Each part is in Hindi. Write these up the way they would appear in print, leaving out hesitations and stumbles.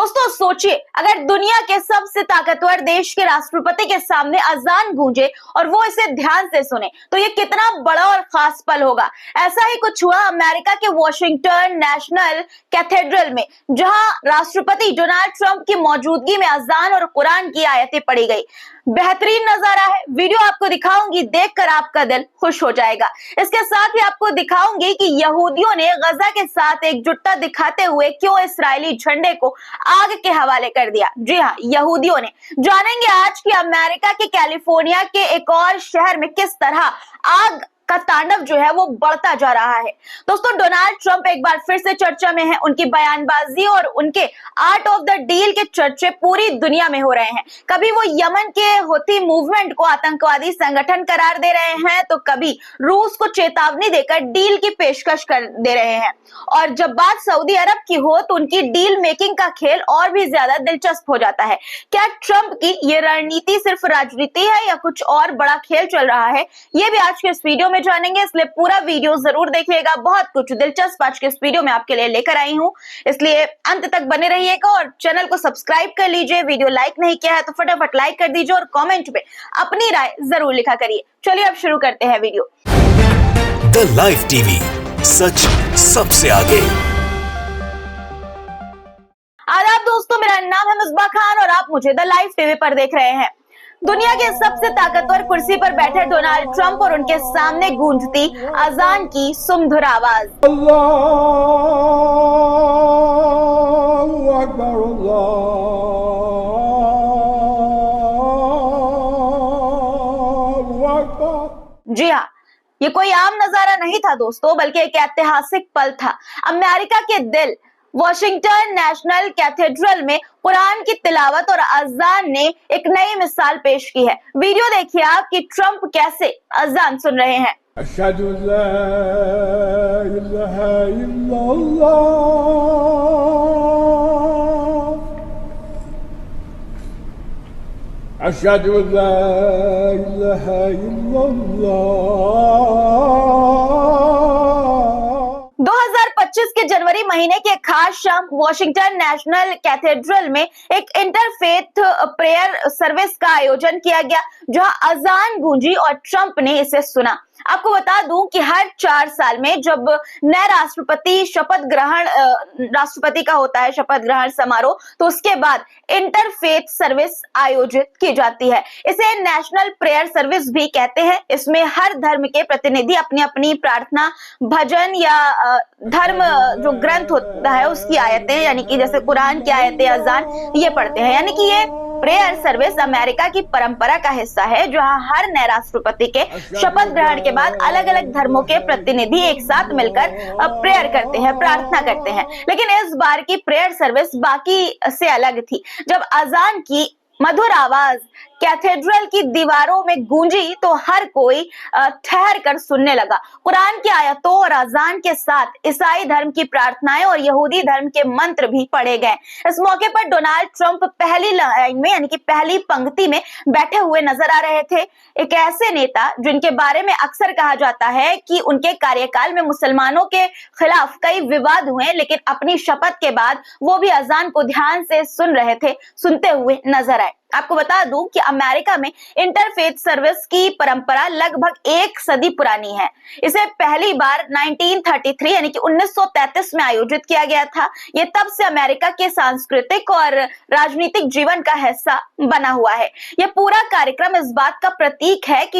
दोस्तों सोचिए, अगर दुनिया के सबसे ताकतवर देश के राष्ट्रपति के सामने अजान गूंजे और वो इसे ध्यान से सुने तो ये कितना बड़ा और खास पल होगा। ऐसा ही कुछ हुआ अमेरिका के वॉशिंगटन नेशनल कैथेड्रल में, जहां राष्ट्रपति डोनाल्ड ट्रंप की मौजूदगी में अजान और कुरान की आयतें पढ़ी गई। बेहतरीन नजारा है, वीडियो आपको दिखाऊंगी, देखकर आपका दिल खुश हो जाएगा। इसके साथ ही आपको दिखाऊंगी कि यहूदियों ने गजा के साथ एकजुटता दिखाते हुए क्यों इस्राएली झंडे को आग के हवाले कर दिया। जी हाँ, यहूदियों ने। जानेंगे आज कि अमेरिका के कैलिफोर्निया के एक और शहर में किस तरह आग का तांडव जो है वो बढ़ता जा रहा है। दोस्तों, डोनाल्ड ट्रंप एक बार फिर से चर्चा में है। उनकी बयानबाजी और उनके आर्ट ऑफ द डील के चर्चे पूरी दुनिया में हो रहे हैं। कभी वो यमन के हूथी मूवमेंट को आतंकवादी संगठन करार दे रहे हैं तो कभी रूस को चेतावनी देकर डील की पेशकश कर दे रहे हैं। और जब बात सऊदी अरब की हो तो उनकी डील मेकिंग का खेल और भी ज्यादा दिलचस्प हो जाता है। क्या ट्रंप की ये रणनीति सिर्फ राजनीति है या कुछ और बड़ा खेल चल रहा है, ये भी आज के इस वीडियो में जानेंगे, इसलिए पूरा वीडियो जरूर देखिएगा। बहुत कुछ दिलचस्प आज के इस वीडियो में आपके लिए लेकर आई हूं, इसलिए अंत तक बने रहिएगा और चैनल को सब्सक्राइब कर लीजिए। वीडियो लाइक नहीं किया है तो फटाफट लाइक कर दीजिए और कमेंट में अपनी राय जरूर लिखा करिए। चलिए अब शुरू करते हैं वीडियो। द लाइव टीवी, सच सबसे आगे। आदाब दोस्तों, मेरा नाम है मुस्बा खान और आप मुझे द लाइव टीवी पर देख रहे हैं। दुनिया के सबसे ताकतवर कुर्सी पर बैठे डोनाल्ड ट्रंप और उनके सामने गूंजती अजान की सुमधुर आवाज। अल्लाहु अकबर, अल्लाहु अकबर। जी हाँ, ये कोई आम नजारा नहीं था दोस्तों, बल्कि एक ऐतिहासिक पल था। अमेरिका के दिल वॉशिंगटन नेशनल कैथेड्रल में कुरान की तिलावत और अजान ने एक नई मिसाल पेश की है। वीडियो देखिए आप कि ट्रंप कैसे अजान सुन रहे हैं। अशहदु ला इलाहा इल्लल्लाह, अशहदु ला इलाहा इल्लल्लाह। 2025 के जनवरी महीने के खास शाम वॉशिंगटन नेशनल कैथेड्रल में एक इंटरफेथ प्रेयर सर्विस का आयोजन किया गया, जहां अजान गूंजी और ट्रंप ने इसे सुना। आपको बता दूं कि हर 4 साल में जब नए राष्ट्रपति का होता है शपथ ग्रहण समारोह, तो उसके बाद इंटरफेथ सर्विस आयोजित की जाती है। इसे नेशनल प्रेयर सर्विस भी कहते हैं। इसमें हर धर्म के प्रतिनिधि अपनी अपनी प्रार्थना, भजन या धर्म जो ग्रंथ होता है उसकी आयतें, यानी कि जैसे कुरान की आयतें, अजान, ये पढ़ते हैं। यानी कि ये प्रेयर सर्विस अमेरिका की परंपरा का हिस्सा है, जहां हर नए राष्ट्रपति के शपथ ग्रहण के बाद अलग अलग धर्मों के प्रतिनिधि एक साथ मिलकर प्रेयर करते हैं, प्रार्थना करते हैं। लेकिन इस बार की प्रेयर सर्विस बाकी से अलग थी। जब अजान की मधुर आवाज कैथेड्रल की दीवारों में गूंजी तो हर कोई ठहर कर सुनने लगा। कुरान की आयतों और अजान के साथ ईसाई धर्म की प्रार्थनाएं और यहूदी धर्म के मंत्र भी पढ़े गए। इस मौके पर डोनाल्ड ट्रंप पहली लाइन में, यानी कि पहली पंक्ति में बैठे हुए नजर आ रहे थे। एक ऐसे नेता जिनके बारे में अक्सर कहा जाता है कि उनके कार्यकाल में मुसलमानों के खिलाफ कई विवाद हुए, लेकिन अपनी शपथ के बाद वो भी अजान को ध्यान से सुनते हुए नजर आए। आपको बता दूं कि अमेरिका में इंटरफेथ सर्विस की परंपरा लगभग 1 सदी पुरानी है। इसे पहली बार 1933 यानी कि 1933 में आयोजित किया गया था। ये तब से अमेरिका के सांस्कृतिक और राजनीतिक जीवन का हिस्सा बना हुआ है। यह पूरा कार्यक्रम इस बात का प्रतीक है कि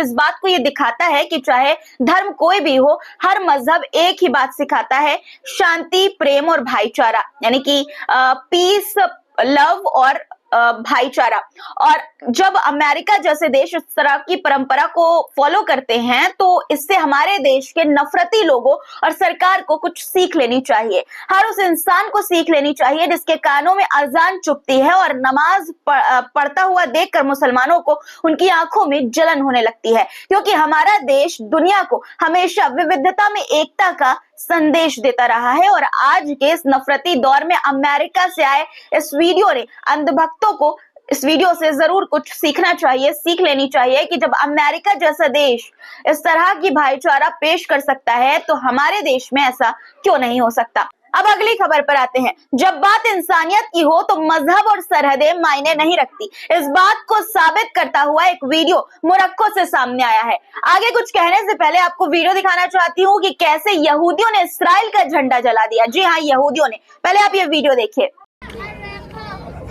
इस बात को ये दिखाता है कि चाहे धर्म कोई भी हो, हर मजहब एक ही बात सिखाता है, शांति, प्रेम और भाईचारा, यानी कि पीस, लव और भाईचारा। और जब अमेरिका जैसे देश इस तरह की परंपरा को फॉलो करते हैं तो इससे हमारे देश के नफरती लोगों और सरकार को कुछ सीख लेनी चाहिए। हर उस इंसान को सीख लेनी चाहिए जिसके कानों में अजान चुभती है और नमाज पढ़ता हुआ देखकर मुसलमानों को उनकी आंखों में जलन होने लगती है, क्योंकि हमारा देश दुनिया को हमेशा विविधता में एकता का संदेश देता रहा है। और आज के इस नफरती दौर में अमेरिका से आए इस वीडियो ने अंधभक्तों को इस वीडियो से जरूर कुछ सीखना चाहिए, सीख लेनी चाहिए कि जब अमेरिका जैसा देश इस तरह की भाईचारा पेश कर सकता है तो हमारे देश में ऐसा क्यों नहीं हो सकता। अब अगली खबर पर आते हैं। जब बात इंसानियत की हो तो मजहब और सरहदें मायने नहीं रखती। इस बात को साबित करता हुआ एक वीडियो मोरक्को से सामने आया है। आगे कुछ कहने से पहले आपको वीडियो दिखाना चाहती हूँ कि कैसे यहूदियों ने इस्राइल का झंडा जला दिया। जी हाँ, यहूदियों ने। पहले आप ये वीडियो देखिए।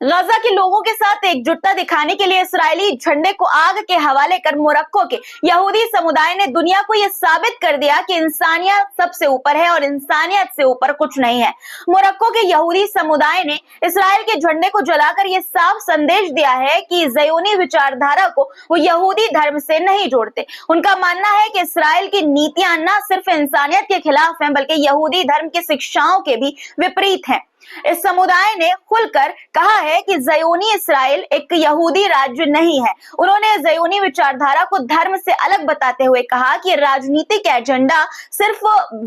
गाजा के लोगों के साथ एकजुटता दिखाने के लिए इस्राएली झंडे को आग के हवाले कर मोरक्को के यहूदी समुदाय ने दुनिया को यह साबित कर दिया कि इंसानियत सबसे ऊपर है और इंसानियत से ऊपर कुछ नहीं है। मोरक्को के यहूदी समुदाय ने इस्राएल के झंडे को जलाकर यह साफ संदेश दिया है कि ज़योनी विचारधारा को वो यहूदी धर्म से नहीं जोड़ते। उनका मानना है कि इस्राएल की नीतियां न सिर्फ इंसानियत के खिलाफ हैं बल्कि यहूदी धर्म की शिक्षाओं के भी विपरीत हैं। इस समुदाय ने खुलकर कहा है कि ज़योनी इस्राएल एक यहूदी राज्य नहीं है। उन्होंने ज़योनी विचारधारा को धर्म से अलग बताते हुए कहा कि राजनीतिक एजेंडा सिर्फ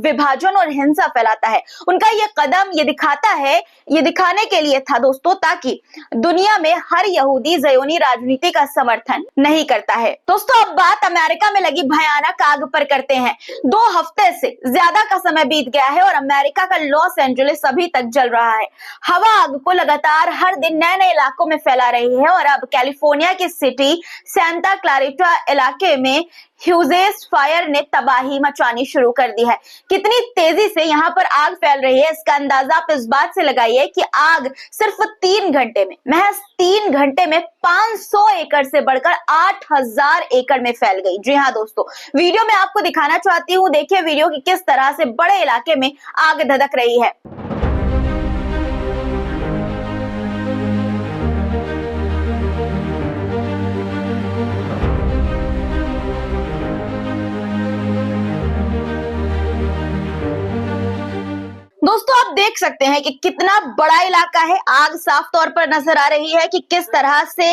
विभाजन और हिंसा फैलाता है। उनका यह कदम ये दिखाने के लिए था दोस्तों, ताकि दुनिया में हर यहूदी ज़योनी राजनीति का समर्थन नहीं करता है। दोस्तों, अब बात अमेरिका में लगी भयानक आग पर करते हैं। 2 हफ्ते से ज्यादा का समय बीत गया है और अमेरिका का लॉस एंजलिस अभी तक जल रहा है। हवा आग को लगातार हर दिन नए नए इलाकों में फैला रही है और अब कैलिफोर्निया की सिटी सेंटा क्लारिटा इलाके में ह्यूजेस फायर ने तबाही मचानी शुरू कर दी है। कितनी तेजी से यहाँ पर आग फैल रही है इसका अंदाजा आप इस बात से लगाइए कि आग सिर्फ 3 घंटे में, महज 3 घंटे में 500 एकड़ से बढ़कर 8000 एकड़ में फैल गई। जी हाँ दोस्तों, वीडियो में आपको दिखाना चाहती हूँ। देखिए वीडियो की किस तरह से बड़े इलाके में आग धधक रही है। दोस्तों, आप देख सकते हैं कि कितना बड़ा इलाका है। आग साफ तौर पर नजर आ रही है कि किस तरह से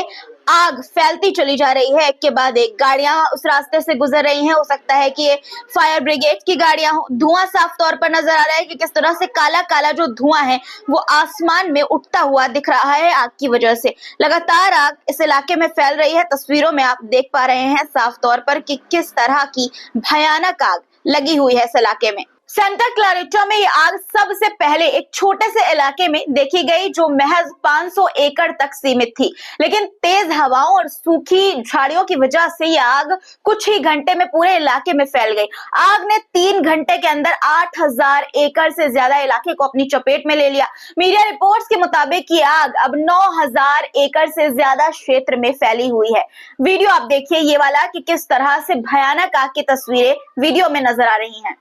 आग फैलती चली जा रही है। एक के बाद एक गाड़ियां उस रास्ते से गुजर रही हैं। हो सकता है कि ये फायर ब्रिगेड की गाड़ियां हो। धुआं साफ तौर पर नजर आ रहा है कि किस तरह से काला काला जो धुआं है वो आसमान में उठता हुआ दिख रहा है आग की वजह से। लगातार आग इस इलाके में फैल रही है। तस्वीरों में आप देख पा रहे हैं साफ तौर पर कि किस तरह की भयानक आग लगी हुई है इस इलाके में। सेंटा क्लारिटा में ये आग सबसे पहले एक छोटे से इलाके में देखी गई जो महज 500 एकड़ तक सीमित थी, लेकिन तेज हवाओं और सूखी झाड़ियों की वजह से ये आग कुछ ही घंटे में पूरे इलाके में फैल गई। आग ने 3 घंटे के अंदर 8000 एकड़ से ज्यादा इलाके को अपनी चपेट में ले लिया। मीडिया रिपोर्ट्स के मुताबिक ये आग अब 9000 एकड़ से ज्यादा क्षेत्र में फैली हुई है। वीडियो आप देखिए ये वाला कि किस तरह से भयानक आग की तस्वीरें वीडियो में नजर आ रही हैं।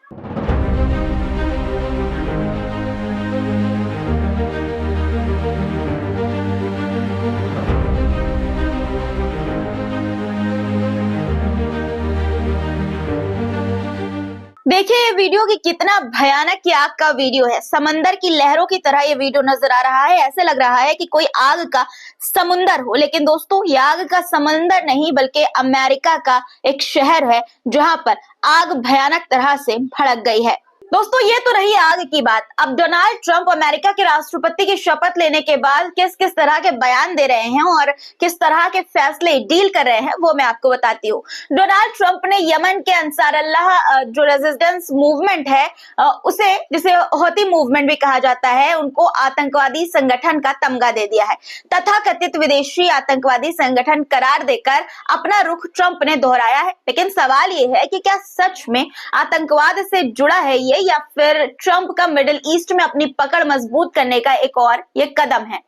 देखिए ये वीडियो की कितना भयानक आग का वीडियो है। समंदर की लहरों की तरह ये वीडियो नजर आ रहा है। ऐसे लग रहा है कि कोई आग का समुंदर हो, लेकिन दोस्तों ये आग का समंदर नहीं बल्कि अमेरिका का एक शहर है जहां पर आग भयानक तरह से भड़क गई है। दोस्तों ये तो रही आग की बात। अब डोनाल्ड ट्रंप अमेरिका के राष्ट्रपति की शपथ लेने के बाद किस किस तरह के बयान दे रहे हैं और किस तरह के फैसले डील कर रहे हैं वो मैं आपको बताती हूँ। डोनाल्ड ट्रंप ने यमन के अंसार अल्लाह जो रेजिस्टेंस मूवमेंट है उसे, जिसे हौती मूवमेंट भी कहा जाता है, उनको आतंकवादी संगठन का तमगा दे दिया है। तथाकथित विदेशी आतंकवादी संगठन करार देकर अपना रुख ट्रंप ने दोहराया है। लेकिन सवाल ये है कि क्या सच में आतंकवाद से जुड़ा है ये, या फिर ट्रंप का मिडिल ईस्ट में अपनी पकड़ मजबूत करने का एक और ये कदम है।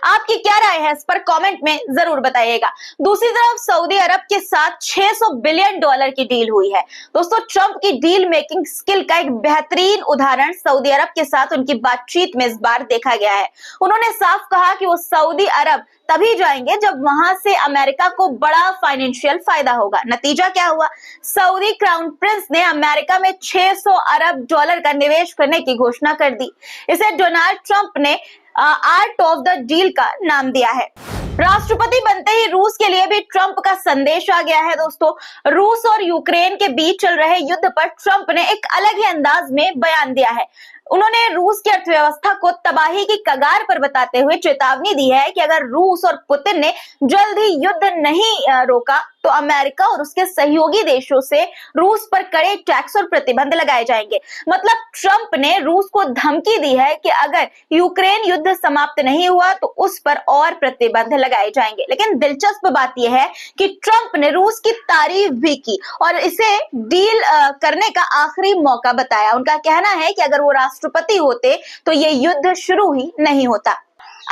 आपकी क्या राय है इस पर कमेंट में जरूर बताइएगा। दूसरी तरफ सऊदी अरब के साथ 600 बिलियन डॉलर की डील हुई है। दोस्तों, ट्रंप की डील मेकिंग स्किल का एक बेहतरीन उदाहरण सऊदी अरब के साथ उनकी बातचीत में इस बार देखा गया है। उन्होंने साफ कहा कि वो सऊदी अरब तभी जाएंगे जब वहां से अमेरिका को बड़ा फाइनेंशियल फायदा होगा। नतीजा क्या हुआ? सऊदी क्राउन प्रिंस ने अमेरिका में 600 अरब डॉलर का निवेश करने की घोषणा कर दी। इसे डोनाल्ड ट्रंप ने आर्ट ऑफ द डील का नाम दिया है। राष्ट्रपति बनते ही रूस के लिए भी ट्रंप का संदेश आ गया है। दोस्तों, रूस और यूक्रेन के बीच चल रहे युद्ध पर ट्रंप ने एक अलग ही अंदाज में बयान दिया है। उन्होंने रूस की अर्थव्यवस्था को तबाही की कगार पर बताते हुए चेतावनी दी है कि अगर रूस और पुतिन ने जल्द ही युद्ध नहीं रोका तो अमेरिका और उसके सहयोगी देशों से रूस पर कड़े टैक्स और प्रतिबंध लगाए जाएंगे। मतलब ट्रंप ने रूस को धमकी दी है कि अगर यूक्रेन युद्ध समाप्त नहीं हुआ तो उस पर और प्रतिबंध लगाए जाएंगे। लेकिन दिलचस्प बात यह है कि ट्रंप ने रूस की तारीफ भी की और इसे डील करने का आखिरी मौका बताया। उनका कहना है कि अगर वो राष्ट्रपति होते तो ये युद्ध शुरू ही नहीं होता।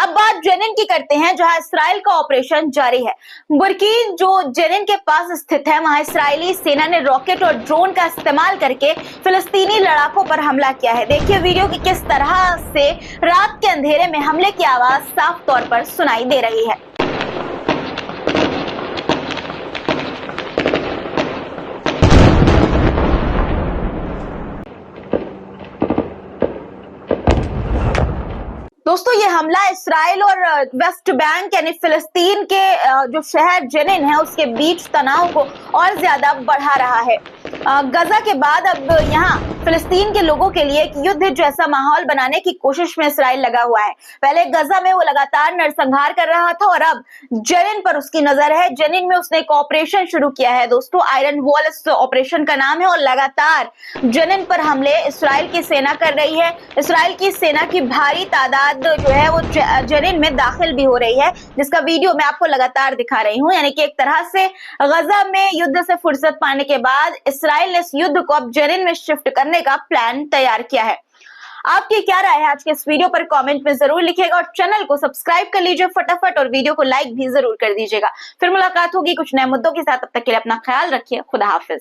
अब बात जेनिन की करते हैं, जहां इसराइल का ऑपरेशन जारी है। बुरकीन जो जेनिन के पास स्थित है, वहां इसराइली सेना ने रॉकेट और ड्रोन का इस्तेमाल करके फिलिस्तीनी लड़ाकों पर हमला किया है। देखिए वीडियो की किस तरह से रात के अंधेरे में हमले की आवाज साफ तौर पर सुनाई दे रही है। दोस्तों, ये हमला इसराइल और वेस्ट बैंक यानी फिलिस्तीन के जो शहर जेनिन है उसके बीच तनाव को और ज्यादा बढ़ा रहा है। गजा के बाद अब यहाँ फिलिस्तीन के लोगों के लिए एक युद्ध जैसा माहौल बनाने की कोशिश में इसराइल लगा हुआ है। पहले गजा में वो लगातार नरसंहार कर रहा था और अब जेनिन पर उसकी नजर है। जेनिन में उसने एक ऑपरेशन शुरू किया है। दोस्तों, आयरन वॉल इस ऑपरेशन का नाम है और लगातार जेनिन पर हमले इसराइल की सेना कर रही है। इसराइल की सेना की भारी तादाद जो है वो जेनिन में दाखिल भी हो रही है, जिसका वीडियो मैं आपको लगातार दिखा रही हूँ। यानी कि एक तरह से गजा में युद्ध से फुर्सत पाने के बाद इसराइल ने इस युद्ध को अब जेनिन में शिफ्ट करने का प्लान तैयार किया है। आपकी क्या राय है आज के इस वीडियो पर कमेंट में जरूर लिखिएगा और चैनल को सब्सक्राइब कर लीजिए फटाफट और वीडियो को लाइक भी जरूर कर दीजिएगा। फिर मुलाकात होगी कुछ नए मुद्दों के साथ। तब तक के लिए अपना ख्याल रखिए। खुदा हाफिज।